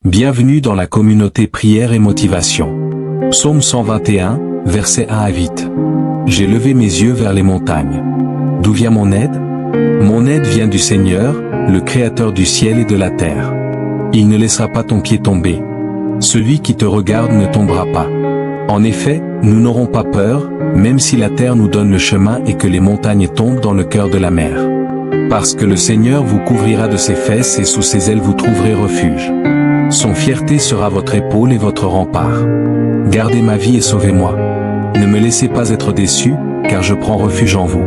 Bienvenue dans la communauté prière et motivation. Psaume 121, versets 1 à 8. J'ai levé mes yeux vers les montagnes. D'où vient mon aide? Mon aide vient du Seigneur, le Créateur du ciel et de la terre. Il ne laissera pas ton pied tomber. Celui qui te regarde ne tombera pas. En effet, nous n'aurons pas peur, même si la terre nous donne le chemin et que les montagnes tombent dans le cœur de la mer. Parce que le Seigneur vous couvrira de ses fesses et sous ses ailes vous trouverez refuge. Son fierté sera votre épaule et votre rempart. Gardez ma vie et sauvez-moi. Ne me laissez pas être déçu, car je prends refuge en vous.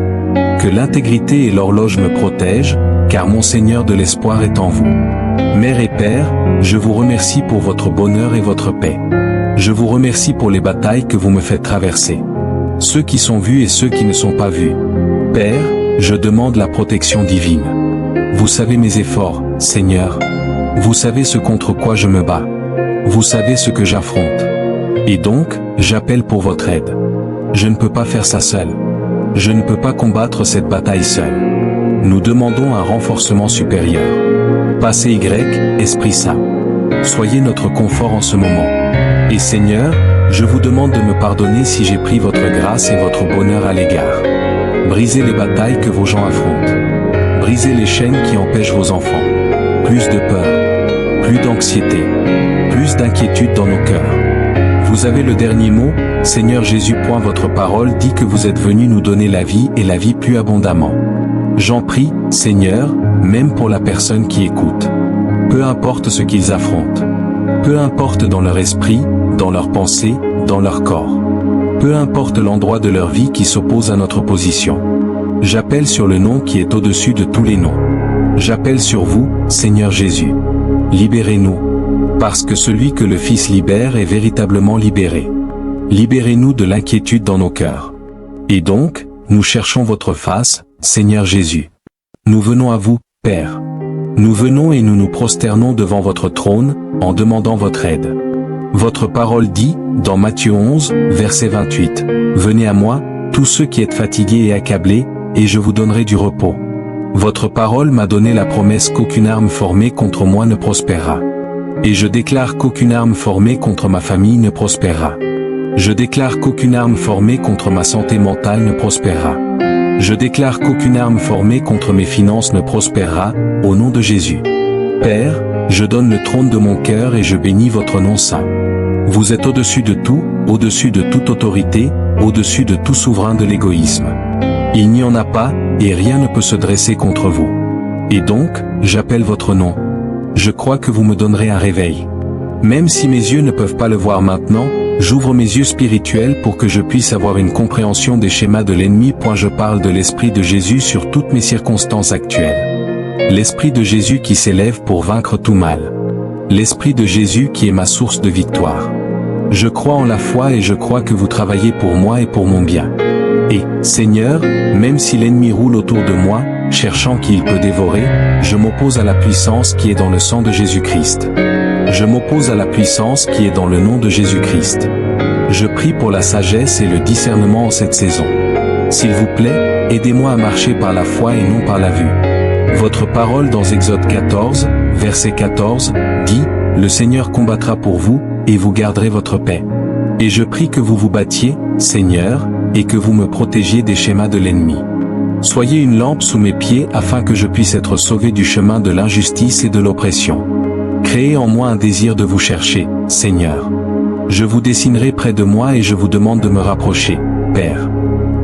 Que l'intégrité et l'horloge me protègent, car mon Seigneur de l'espoir est en vous. Mère et Père, je vous remercie pour votre bonheur et votre paix. Je vous remercie pour les batailles que vous me faites traverser. Ceux qui sont vus et ceux qui ne sont pas vus. Père, je demande la protection divine. Vous savez mes efforts, Seigneur. Vous savez ce contre quoi je me bats. Vous savez ce que j'affronte. Et donc, j'appelle pour votre aide. Je ne peux pas faire ça seul. Je ne peux pas combattre cette bataille seul. Nous demandons un renforcement supérieur. Passez Y, Esprit Saint. Soyez notre confort en ce moment. Et Seigneur, je vous demande de me pardonner si j'ai pris votre grâce et votre bonheur à l'égard. Brisez les batailles que vos gens affrontent. Brisez les chaînes qui empêchent vos enfants. Plus de peur, plus d'anxiété, plus d'inquiétude dans nos cœurs. Vous avez le dernier mot, Seigneur Jésus. Votre parole dit que vous êtes venu nous donner la vie et la vie plus abondamment. J'en prie, Seigneur, même pour la personne qui écoute. Peu importe ce qu'ils affrontent. Peu importe dans leur esprit, dans leurs pensées, dans leur corps. Peu importe l'endroit de leur vie qui s'oppose à notre position. J'appelle sur le nom qui est au-dessus de tous les noms. J'appelle sur vous, Seigneur Jésus. Libérez-nous. Parce que celui que le Fils libère est véritablement libéré. Libérez-nous de l'inquiétude dans nos cœurs. Et donc, nous cherchons votre face, Seigneur Jésus. Nous venons à vous, Père. Nous venons et nous nous prosternons devant votre trône, en demandant votre aide. Votre parole dit, dans Matthieu 11, verset 28, « Venez à moi, tous ceux qui êtes fatigués et accablés, et je vous donnerai du repos. » Votre parole m'a donné la promesse qu'aucune arme formée contre moi ne prospérera. Et je déclare qu'aucune arme formée contre ma famille ne prospérera. Je déclare qu'aucune arme formée contre ma santé mentale ne prospérera. Je déclare qu'aucune arme formée contre mes finances ne prospérera, au nom de Jésus. Père, je donne le trône de mon cœur et je bénis votre nom saint. Vous êtes au-dessus de tout, au-dessus de toute autorité, au-dessus de tout souverain de l'égoïsme. Il n'y en a pas, et rien ne peut se dresser contre vous. Et donc, j'appelle votre nom. Je crois que vous me donnerez un réveil. Même si mes yeux ne peuvent pas le voir maintenant, j'ouvre mes yeux spirituels pour que je puisse avoir une compréhension des schémas de l'ennemi. Je parle de l'Esprit de Jésus sur toutes mes circonstances actuelles. L'Esprit de Jésus qui s'élève pour vaincre tout mal. L'Esprit de Jésus qui est ma source de victoire. Je crois en la foi et je crois que vous travaillez pour moi et pour mon bien. Et, Seigneur, même si l'ennemi roule autour de moi, cherchant qui il peut dévorer, je m'oppose à la puissance qui est dans le sang de Jésus-Christ. Je m'oppose à la puissance qui est dans le nom de Jésus-Christ. Je prie pour la sagesse et le discernement en cette saison. S'il vous plaît, aidez-moi à marcher par la foi et non par la vue. Votre parole dans Exode 14, verset 14, dit, « Le Seigneur combattra pour vous, et vous garderez votre paix. » Et je prie que vous vous battiez, Seigneur, et que vous me protégiez des schémas de l'ennemi. Soyez une lampe sous mes pieds afin que je puisse être sauvé du chemin de l'injustice et de l'oppression. Créez en moi un désir de vous chercher, Seigneur. Je vous dessinerai près de moi et je vous demande de me rapprocher, Père.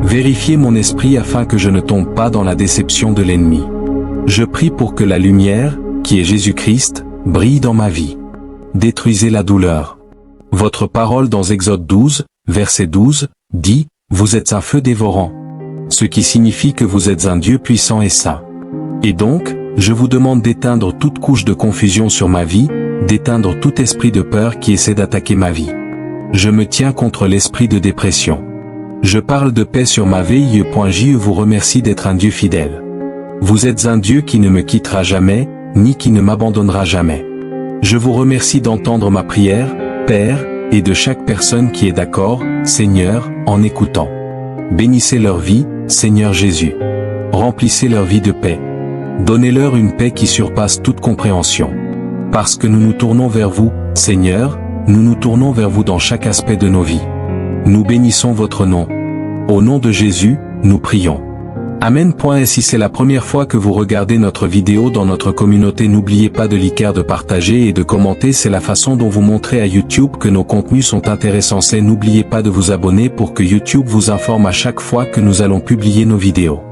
Vérifiez mon esprit afin que je ne tombe pas dans la déception de l'ennemi. Je prie pour que la lumière, qui est Jésus-Christ, brille dans ma vie. Détruisez la douleur. Votre parole dans Exode 12, verset 12, dit, « Vous êtes un feu dévorant. » Ce qui signifie que vous êtes un Dieu puissant et saint. Et donc, je vous demande d'éteindre toute couche de confusion sur ma vie, d'éteindre tout esprit de peur qui essaie d'attaquer ma vie. Je me tiens contre l'esprit de dépression. Je parle de paix sur ma vie. Je vous remercie d'être un Dieu fidèle. Vous êtes un Dieu qui ne me quittera jamais, ni qui ne m'abandonnera jamais. Je vous remercie d'entendre ma prière, Père, et de chaque personne qui est d'accord, Seigneur, en écoutant. Bénissez leur vie, Seigneur Jésus. Remplissez leur vie de paix. Donnez-leur une paix qui surpasse toute compréhension. Parce que nous nous tournons vers vous, Seigneur, nous nous tournons vers vous dans chaque aspect de nos vies. Nous bénissons votre nom. Au nom de Jésus, nous prions. Amen. Et si c'est la première fois que vous regardez notre vidéo dans notre communauté, n'oubliez pas de liker, de partager et de commenter. C'est la façon dont vous montrez à YouTube que nos contenus sont intéressants. N'oubliez pas de vous abonner pour que YouTube vous informe à chaque fois que nous allons publier nos vidéos.